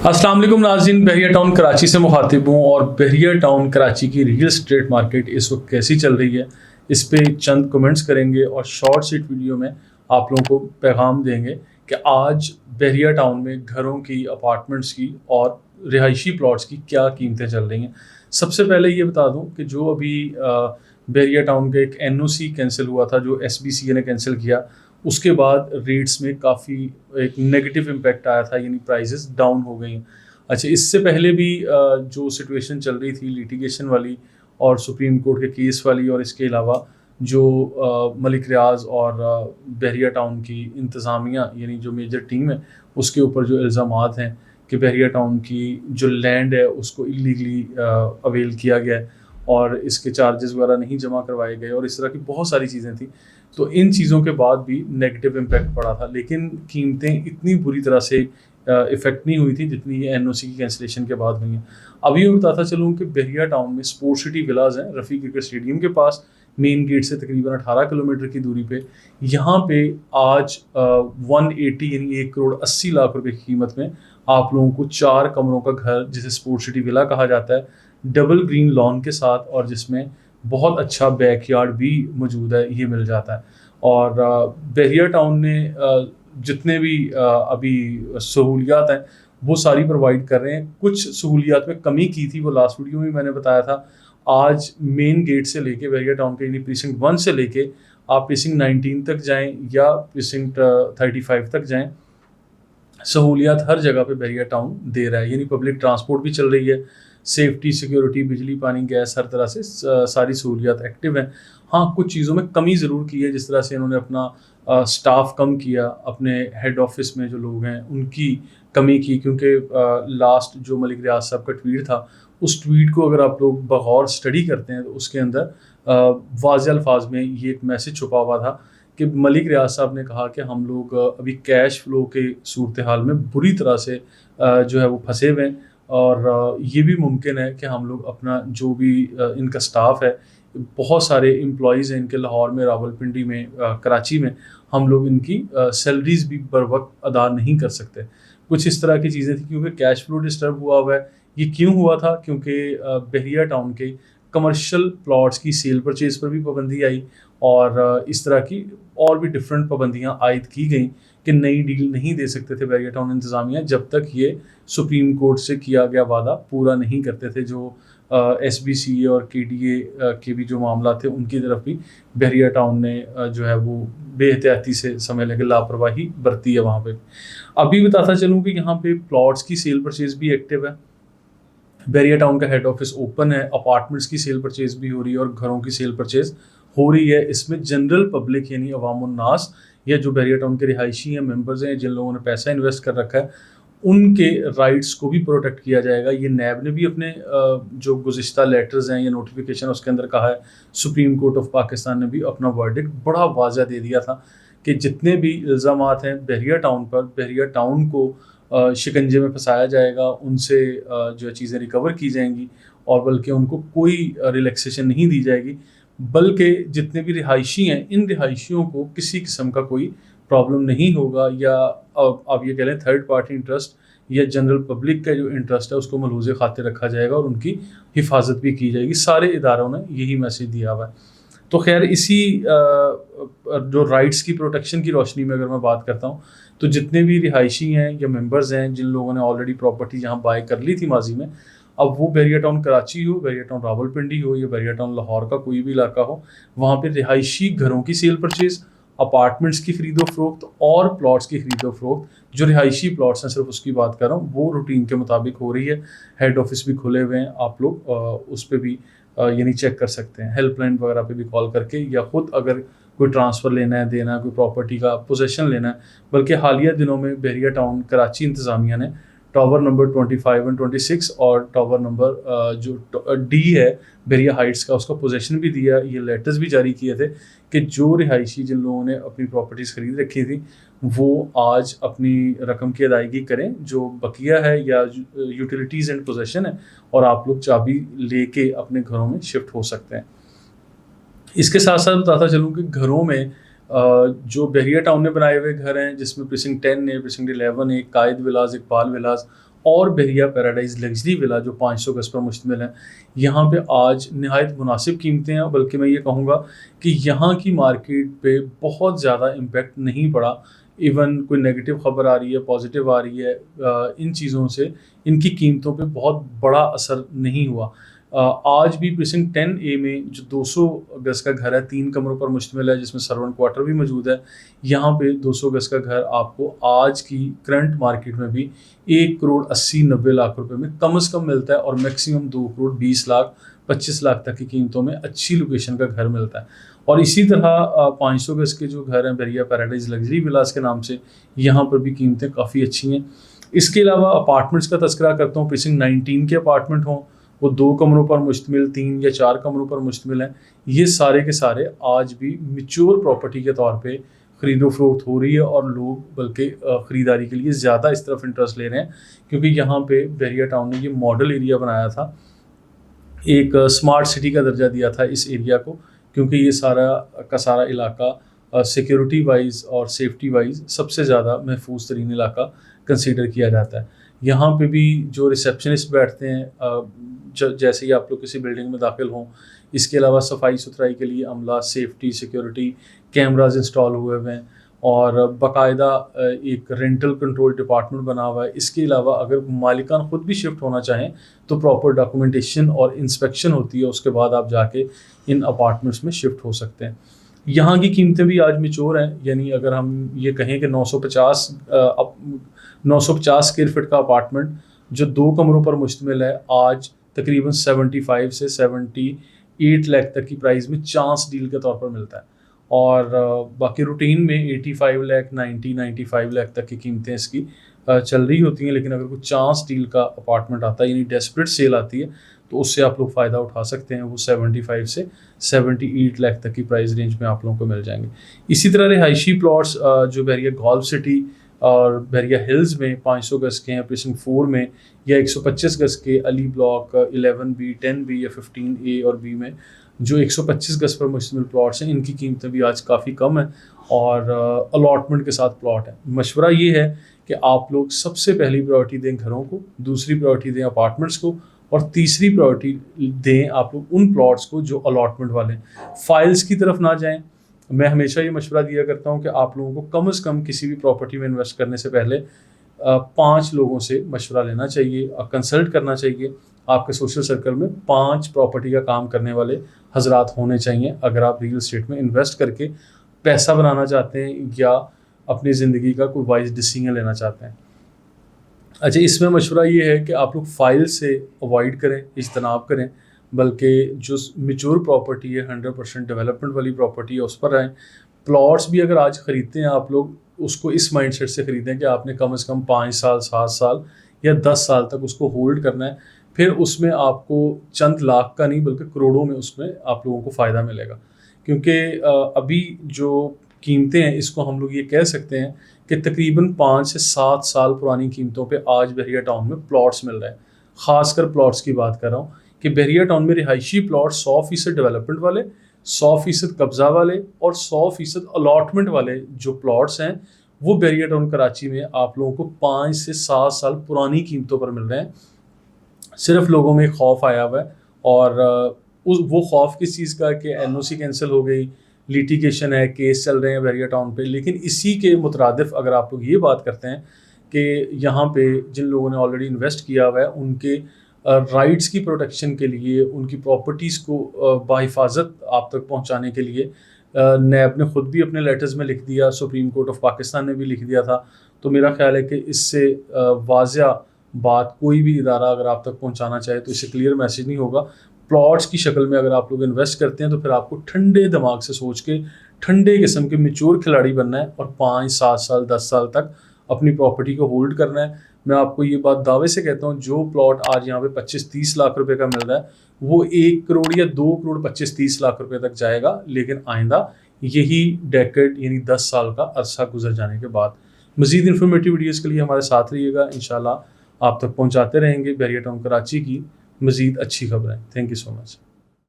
अस्सलाम वालेकुम नाज़रीन, बहरिया टाउन कराची से मुखातिब हूँ और बहरिया टाउन कराची की रियल स्टेट मार्केट इस वक्त कैसी चल रही है इस पे चंद कमेंट्स करेंगे और शॉर्ट सीट वीडियो में आप लोगों को पैगाम देंगे कि आज बहरिया टाउन में घरों की, अपार्टमेंट्स की और रिहायशी प्लॉट्स की क्या कीमतें चल रही हैं। सबसे पहले ये बता दूं कि जो अभी बहरिया टाउन का एक एनओसी कैंसिल हुआ था, जो एसबीसीए ने कैंसिल किया, उसके बाद रेट्स में काफ़ी एक नेगेटिव इम्पैक्ट आया था, यानी प्राइसेस डाउन हो गई। अच्छा, इससे पहले भी जो सिचुएशन चल रही थी लिटिगेशन वाली और सुप्रीम कोर्ट के केस वाली, और इसके अलावा जो मलिक रियाज और बहरिया टाउन की इंतज़ामिया यानी जो मेजर टीम है उसके ऊपर जो इल्ज़ामात हैं कि बहरिया टाउन की जो लैंड है उसको इलीगली अवेल किया गया है और इसके चार्जेस वगैरह नहीं जमा करवाए गए और इस तरह की बहुत सारी चीज़ें थी। तो इन चीज़ों के बाद भी नेगेटिव इम्पैक्ट पड़ा था, लेकिन कीमतें इतनी बुरी तरह से इफ़ेक्ट नहीं हुई थी जितनी ये एनओसी की कैंसिलेशन के बाद हुई हैं। अभी मैं बताता चलूँ कि बहरिया टाउन में स्पोर्ट्स सिटी विलाज हैं रफ़ी क्रिकेट स्टेडियम के पास, मेन गेट से तकरीबन 18 किलोमीटर की दूरी पे। यहाँ पे आज 180 यानी 1,80,00,000 रुपए की कीमत में आप लोगों को 4 कमरों का घर, जिसे स्पोर्ट्स सिटी विला कहा जाता है, डबल ग्रीन लॉन के साथ और जिसमें बहुत अच्छा बैकयार्ड भी मौजूद है, ये मिल जाता है। और बहरिया टाउन ने जितने भी अभी सहूलियात हैं वो सारी प्रोवाइड कर रहे हैं। कुछ सहूलियात में कमी की थी, वो लास्ट वीडियो में मैंने बताया था। आज मेन गेट से लेके बहरिया टाउन के यानी प्रीसिंक्ट 1 से लेके आप प्रीसिंक्ट 19 तक जाएं या प्रीसिंक्ट 35 तक जाएं, सहूलियात हर जगह पे बहरिया टाउन दे रहा है। यानी पब्लिक ट्रांसपोर्ट भी चल रही है, सेफ्टी, सिक्योरिटी, बिजली, पानी, गैस, हर तरह से सारी सहूलियात एक्टिव हैं। हाँ, कुछ चीज़ों में कमी ज़रूर की है, जिस तरह से इन्होंने अपना स्टाफ कम किया, अपने हेड ऑफिस में जो लोग हैं उनकी कमी की, क्योंकि लास्ट जो मलिक रियाज साहब का ट्वीट था, उस ट्वीट को अगर आप लोग बगौर स्टडी करते हैं तो उसके अंदर वाज़ेह अल्फाज में ये एक मैसेज छुपा हुआ था कि मलिक रियाज साहब ने कहा कि हम लोग अभी कैश फ्लो के सूरत हाल में बुरी तरह से जो है वो फंसे हुए हैं और ये भी मुमकिन है कि हम लोग अपना जो भी इनका स्टाफ है, बहुत सारे एम्प्लॉयज़ हैं इनके लाहौर में, रावलपिंडी में, कराची में, हम लोग इनकी सैलरीज़ भी बर वक्त अदा नहीं कर सकते। कुछ इस तरह की चीज़ें थी, क्योंकि कैश फ्लो डिस्टर्ब हुआ है। ये क्यों हुआ था? क्योंकि बहरिया टाउन के कमर्शियल प्लॉट्स की सेल परचेज पर भी पाबंदी आई और इस तरह की और भी डिफरेंट पाबंदियाँ आयद की गई कि नई डील नहीं दे सकते थे बहरिया टाउन इंतज़ामिया जब तक ये सुप्रीम कोर्ट से किया गया वादा पूरा नहीं करते थे। जो एसबीसीए और केडीए के भी जो मामला थे उनकी तरफ भी बहरिया टाउन ने जो है वो बेहतियाती से समझ लें कि लापरवाही बरती है वहाँ पे। अभी बताता चलूँ कि यहाँ पे प्लॉट्स की सेल परचेज भी एक्टिव है। बहरिया टाउन का हेड ऑफिस ओपन है, अपार्टमेंट्स की सेल परचेज भी हो रही है और घरों की सेल परचेज हो रही है। इसमें जनरल पब्लिक यानी अवामुन्नास या जो बहरिया टाउन के रिहायशी हैं, मेंबर्स हैं, जिन लोगों ने पैसा इन्वेस्ट कर रखा है, उनके राइट्स को भी प्रोटेक्ट किया जाएगा। ये नैब ने भी अपने जो गुज़िश्ता लेटर्स हैं या नोटिफिकेशन उसके अंदर कहा है। सुप्रीम कोर्ट ऑफ पाकिस्तान ने भी अपना वर्डिक्ट बड़ा वाज़ह दे दिया था कि जितने भी इल्ज़ामात हैं बहरिया टाउन पर, बहरिया टाउन को शिकंजे में फंसाया जाएगा, उनसे जो है चीज़ें रिकवर की जाएंगी और बल्कि उनको कोई रिलैक्सेशन नहीं दी जाएगी, बल्कि जितने भी रिहायशी हैं इन रिहायशियों को किसी किस्म का कोई प्रॉब्लम नहीं होगा, या आप ये कह लें थर्ड पार्टी इंटरेस्ट या जनरल पब्लिक का जो इंटरेस्ट है उसको मलहूज़ खातिर रखा जाएगा और उनकी हिफाजत भी की जाएगी। सारे इदारों ने यही मैसेज दिया हुआ है। तो खैर, इसी जो राइट्स की प्रोटेक्शन की रोशनी में अगर मैं बात करता हूँ तो जितने भी रिहायशी हैं या मेंबर्स हैं जिन लोगों ने ऑलरेडी प्रॉपर्टी यहाँ बाय कर ली थी माजी में, अब वो बहरिया टाउन कराची हो, बहरिया टाउन रावलपिंडी हो या बहरिया टाउन लाहौर का कोई भी इलाका हो, वहाँ पे रिहायशी घरों की सेल परचेज, अपार्टमेंट्स की खरीदो फरोख्त और प्लॉट्स की खरीदो फरोख्त, जो रिहायशी प्लॉट्स हैं सिर्फ उसकी बात कर रहा हूँ, वो रूटीन के मुताबिक हो रही है। हेड ऑफिस भी खुले हुए हैं, आप लोग उस पर भी यानी चेक कर सकते हैं, हेल्पलाइन वगैरह पे भी कॉल करके, या ख़ुद अगर कोई ट्रांसफ़र लेना है, देना है, कोई प्रॉपर्टी का पोजेसन लेना है। बल्कि हालिया दिनों में बहरिया टाउन कराची इंतज़ामिया ने टावर नंबर 25 और 26 और टावर नंबर जो डी है बहरिया हाइट्स का, उसका पोजेसन भी दिया। ये लेटर्स भी जारी किए थे कि जो रिहायशी जिन लोगों ने अपनी प्रॉपर्टीज़ खरीद रखी थी वो आज अपनी रकम की अदायगी करें, जो बकिया है या यूटिलिटीज़ एंड पोजेसन है, और आप लोग चाबी लेके अपने घरों में शिफ्ट हो सकते हैं। इसके साथ साथ बताता चलूँ कि घरों में जो बहरिया टाउन ने बनाए हुए घर हैं, जिसमें प्रीसिंक्ट 10 है, प्रीसिंक्ट 11 है, कायद विलाज, इकबाल विलाज اور بحریہ پیراڈائز لگژری ولا جو 500 گز پر مشتمل ہے، یہاں پہ آج نہایت مناسب قیمتیں ہیں، بلکہ میں یہ کہوں گا کہ یہاں کی مارکیٹ پہ بہت زیادہ امپیکٹ نہیں پڑا. ایون کوئی نیگیٹو خبر آ رہی ہے، پازیٹیو آ رہی ہے، ان چیزوں سے ان کی قیمتوں پہ بہت بڑا اثر نہیں ہوا. آج بھی پریسنٹ 10A میں جو 200 گز کا گھر ہے، 3 کمروں پر مشتمل ہے، جس میں سرونٹ کوارٹر بھی موجود ہے، یہاں پہ 200 گز کا گھر آپ کو آج کی کرنٹ مارکیٹ میں بھی 1,80,90,00,000 روپے میں کم از کم ملتا ہے، اور میکسیمم 2,20,00,000 تک کی قیمتوں میں اچھی لوکیشن کا گھر ملتا ہے. اور اسی طرح 500 گز کے جو گھر ہیں بحریہ پیراڈائز لگژری ولاز کے نام سے، یہاں پر بھی قیمتیں کافی اچھی ہیں. اس کے علاوہ اپارٹمنٹس کا تذکرہ کرتا ہوں. پریسنٹ 19 کے اپارٹمنٹ ہوں، وہ 2 کمروں پر مشتمل، 3 یا 4 کمروں پر مشتمل ہیں، یہ سارے کے سارے آج بھی میچور پراپرٹی کے طور پہ خرید و فروخت ہو رہی ہے، اور لوگ بلکہ خریداری کے لیے زیادہ اس طرف انٹرسٹ لے رہے ہیں، کیونکہ یہاں پہ بحریہ ٹاؤن نے یہ ماڈل ایریا بنایا تھا، ایک اسمارٹ سٹی کا درجہ دیا تھا اس ایریا کو، کیونکہ یہ سارا کا سارا علاقہ سیکیورٹی وائز اور سیفٹی وائز سب سے زیادہ محفوظ ترین علاقہ کنسیڈر کیا جاتا ہے. یہاں پہ بھی جو ریسیپشنسٹ بیٹھتے ہیں، جیسے ہی آپ لوگ کسی بلڈنگ میں داخل ہوں، اس کے علاوہ صفائی ستھرائی کے لیے عملہ، سیفٹی، سیکیورٹی کیمراز انسٹال ہوئے ہوئے ہیں، اور باقاعدہ ایک رینٹل کنٹرول ڈپارٹمنٹ بنا ہوا ہے. اس کے علاوہ اگر مالکان خود بھی شفٹ ہونا چاہیں تو پراپر ڈاکومنٹیشن اور انسپیکشن ہوتی ہے، اس کے بعد آپ جا کے ان اپارٹمنٹس میں شفٹ ہو سکتے ہیں. یہاں کی قیمتیں بھی آج میچور ہیں، یعنی اگر ہم یہ کہیں کہ 950 اسکوائر فٹ کا اپارٹمنٹ جو 2 کمروں پر مشتمل ہے، آج تقریباً 75 سے 78 لاکھ تک کی پرائز میں چانس ڈیل کے طور پر ملتا ہے. اور باقی روٹین میں 85 لاکھ، 95 لاکھ تک کی قیمتیں اس کی چل رہی ہوتی ہیں. لیکن اگر کوئی چانس ڈیل کا اپارٹمنٹ آتا ہے، یعنی ڈیسپریٹ سیل آتی ہے، تو اس سے آپ لوگ فائدہ اٹھا سکتے ہیں. وہ 75 سے 78 لاکھ تک کی پرائز رینج میں آپ لوگوں کو مل جائیں گے. اسی طرح رہائشی پلاٹس جو بحریہ گولف سٹی اور بحریہ ہلز میں 500 گز کے ہیں، پریسنٹ 4 میں، یا 125 گز کے علی بلاک 11B، 10B یا 15A اور B میں جو 125 گز پر مشتمل پلاٹس ہیں، ان کی قیمتیں بھی آج کافی کم ہیں، اور الاٹمنٹ کے ساتھ پلاٹ ہیں. مشورہ یہ ہے کہ آپ لوگ سب سے پہلی پرائرٹی دیں گھروں کو، دوسری پرائرٹی دیں اپارٹمنٹس کو، اور تیسری پرائرٹی دیں آپ لوگ ان پلاٹس کو جو الاٹمنٹ والے ہیں. فائلز کی طرف نہ جائیں. میں ہمیشہ یہ مشورہ دیا کرتا ہوں کہ آپ لوگوں کو کم از کم کسی بھی پراپرٹی میں انویسٹ کرنے سے پہلے 5 لوگوں سے مشورہ لینا چاہیے، کنسلٹ کرنا چاہیے. آپ کے سوشل سرکل میں 5 پراپرٹی کا کام کرنے والے حضرات ہونے چاہیے اگر آپ ریئل اسٹیٹ میں انویسٹ کر کے پیسہ بنانا چاہتے ہیں یا اپنی زندگی کا کوئی وائز ڈیسیژن لینا چاہتے ہیں. اچھا، اس میں مشورہ یہ ہے کہ آپ لوگ فائل سے اوائڈ کریں، اجتناب کریں، بلکہ جو میچور پراپرٹی ہے، 100% ڈیولپمنٹ والی پراپرٹی ہے، اس پر رہیں. پلاٹس بھی اگر آج خریدتے ہیں آپ لوگ، اس کو اس مائنڈ سیٹ سے خریدیں کہ آپ نے کم از کم 5 سال، 7 سال یا 10 سال تک اس کو ہولڈ کرنا ہے. پھر اس میں آپ کو چند لاکھ کا نہیں بلکہ کروڑوں میں اس میں آپ لوگوں کو فائدہ ملے گا. کیونکہ ابھی جو قیمتیں ہیں، اس کو ہم لوگ یہ کہہ سکتے ہیں کہ تقریباً 5 سے 7 سال پرانی قیمتوں پہ آج بحریہ ٹاؤن میں پلاٹس مل رہے ہیں. خاص کر پلاٹس کی بات کر رہا ہوں کہ بحریہ ٹاؤن میں رہائشی پلاٹ 100% ڈیولپمنٹ والے، 100% قبضہ والے اور 100% الاٹمنٹ والے جو پلاٹس ہیں، وہ بحریہ ٹاؤن کراچی میں آپ لوگوں کو 5 سے 7 سال پرانی قیمتوں پر مل رہے ہیں. صرف لوگوں میں خوف آیا ہوا ہے، اور وہ خوف کس چیز کا کہ NOC کینسل ہو گئی، لیٹیگیشن ہے، کیس چل رہے ہیں بحریہ ٹاؤن پہ. لیکن اسی کے مترادف اگر آپ لوگ یہ بات کرتے ہیں کہ یہاں پہ جن لوگوں نے آلریڈی انویسٹ کیا ہوا ہے، ان کے رائٹس کی پروٹیکشن کے لیے، ان کی پراپرٹیز کو بحفاظت آپ تک پہنچانے کے لیے نیب نے خود بھی اپنے لیٹرز میں لکھ دیا، سپریم کورٹ آف پاکستان نے بھی لکھ دیا تھا. تو میرا خیال ہے کہ اس سے واضح بات کوئی بھی ادارہ اگر آپ تک پہنچانا چاہے تو اس سے کلیئر میسیج نہیں ہوگا. پلاٹس کی شکل میں اگر آپ لوگ انویسٹ کرتے ہیں تو پھر آپ کو ٹھنڈے دماغ سے سوچ کے ٹھنڈے قسم کے میچور کھلاڑی بننا ہے، اور 5، 7 سال، 10 سال تک اپنی پراپرٹی کو ہولڈ کرنا ہے. میں آپ کو یہ بات دعوے سے کہتا ہوں، جو پلاٹ آج یہاں پہ 25-30 لاکھ روپے کا مل رہا ہے، وہ 1 کروڑ یا 2 کروڑ 25-30 لاکھ روپے تک جائے گا. لیکن آئندہ یہی ڈیکیڈ یعنی 10 سال کا عرصہ گزر جانے کے بعد. مزید انفارمیٹیو ویڈیوز کے لیے ہمارے ساتھ رہیے گا. انشاءاللہ آپ تک پہنچاتے رہیں گے بحریہ ٹاؤن کراچی کی مزید اچھی خبریں. Thank you so much.